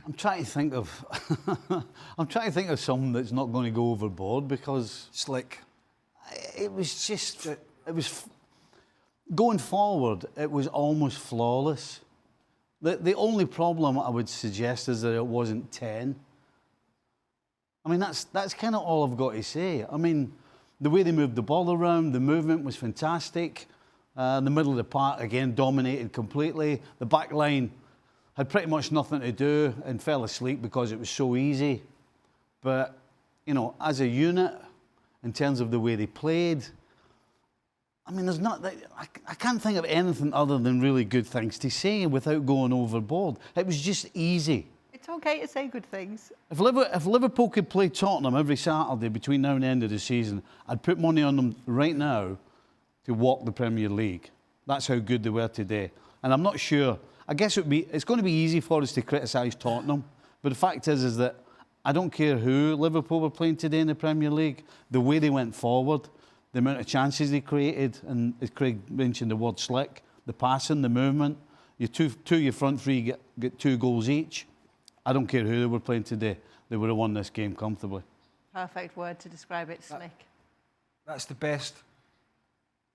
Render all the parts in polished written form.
I'm trying to think of I'm trying to think of something that's not going to go overboard because Slick. It was just going forward. It was almost flawless. The only problem I would suggest is that it wasn't 10. I mean that's kind of all I've got to say. I mean the way they moved the ball around, the movement was fantastic. The middle of the park again dominated completely. The back line had pretty much nothing to do and fell asleep because it was so easy. But, you know, as a unit, in terms of the way they played, I mean, I can't think of anything other than really good things to say without going overboard. It was just easy. It's okay to say good things. If Liverpool could play Tottenham every Saturday between now and the end of the season, I'd put money on them right now to walk the Premier League. That's how good they were today. And I'm not sure. I guess it's going to be easy for us to criticise Tottenham, but the fact is that I don't care who Liverpool were playing today in the Premier League, the way they went forward, the amount of chances they created, and as Craig mentioned the word slick, the passing, the movement, your front three get 2 goals each. I don't care who they were playing today, they would have won this game comfortably. Perfect word to describe it, slick. That's the best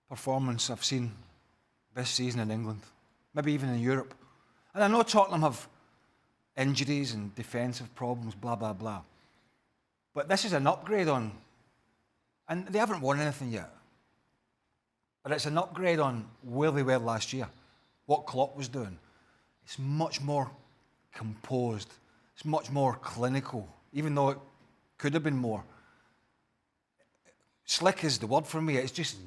performance I've seen this season in England, maybe even in Europe. And I know Tottenham have injuries and defensive problems, blah, blah, blah. But this is an upgrade on, and they haven't won anything yet, but it's an upgrade on where they were last year, what Klopp was doing. It's much more composed. It's much more clinical, even though it could have been more. Slick is the word for me. It's just,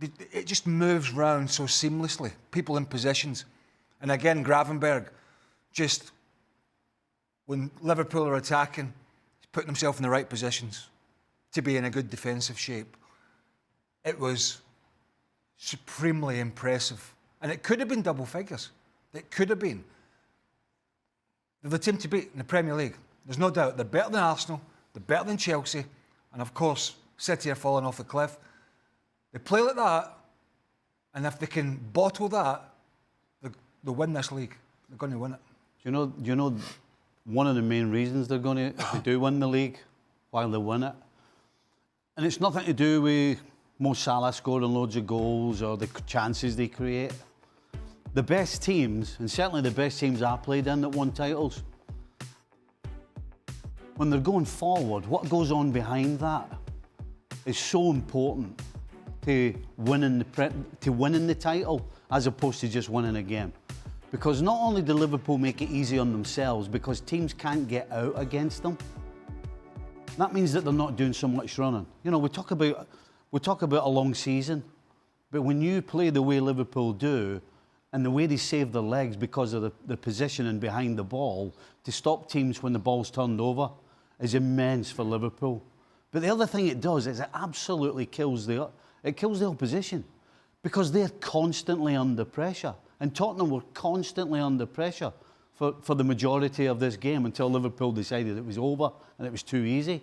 it just moves round so seamlessly. People in positions. And again, Gravenberg, just when Liverpool are attacking, he's putting himself in the right positions to be in a good defensive shape. It was supremely impressive. And it could have been double figures. It could have been. They're the team to beat in the Premier League. There's no doubt. They're better than Arsenal. They're better than Chelsea. And of course, City are falling off the cliff. They play like that. And if they can bottle that, they'll win this league. They're going to win it. Do you know one of the main reasons they're going to, if they do win the league, while they win it? And it's nothing to do with Mo Salah scoring loads of goals or the chances they create. The best teams, and certainly the best teams I played in that won titles, when they're going forward, what goes on behind that is so important to winning the title as opposed to just winning a game. Because not only do Liverpool make it easy on themselves because teams can't get out against them, that means that they're not doing so much running. You know, we talk about a long season, but when you play the way Liverpool do, and the way they save their legs because of the positioning behind the ball to stop teams when the ball's turned over is immense for Liverpool. But the other thing it does is it absolutely kills the opposition because they're constantly under pressure. And Tottenham were constantly under pressure for the majority of this game until Liverpool decided it was over and it was too easy.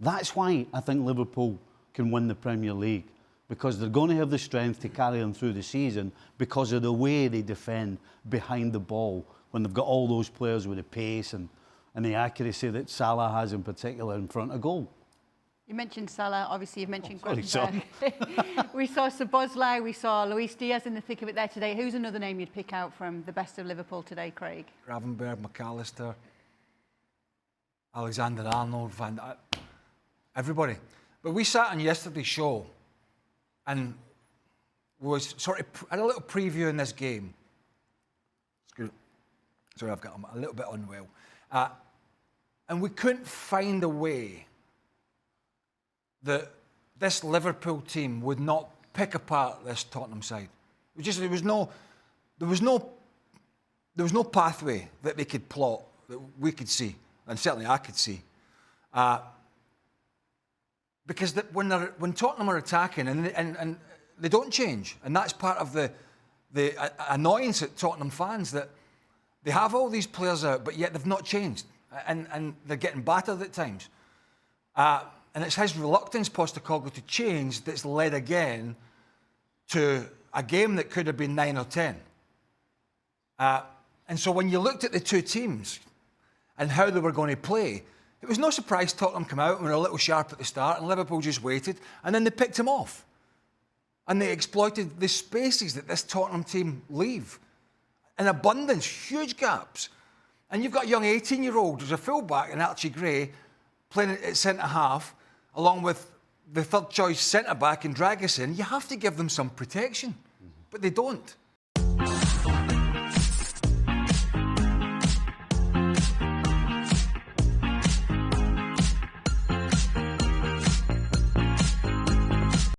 That's why I think Liverpool can win the Premier League, because they're going to have the strength to carry them through the season because of the way they defend behind the ball when they've got all those players with the pace and the accuracy that Salah has in particular in front of goal. You mentioned Salah, obviously you've mentioned Sorry, We saw Szoboszlai, we saw Luis Diaz in the thick of it there today. Who's another name you'd pick out from the best of Liverpool today, Craig? Gravenberg, McAllister, Alexander-Arnold, everybody. But we sat on yesterday's show and was sort of had a little preview in this game. Sorry, I'm a little bit unwell. And we couldn't find a way that this Liverpool team would not pick apart this Tottenham side. There was no pathway that they could plot that we could see, and certainly I could see. Because when Tottenham are attacking and they don't change, and that's part of the annoyance at Tottenham fans, that they have all these players out, but yet they've not changed, and they're getting battered at times. And it's his reluctance, Postecoglou, to change that's led again to a game that could have been 9 or 10. And so when you looked at the two teams, and how they were going to play, it was no surprise Tottenham came out and were a little sharp at the start, and Liverpool just waited, and then they picked him off. And they exploited the spaces that this Tottenham team leave in abundance, huge gaps. And you've got a young 18-year-old who's a full-back in Archie Gray playing at centre-half, along with the third-choice centre-back in Dragusin. You have to give them some protection, but they don't.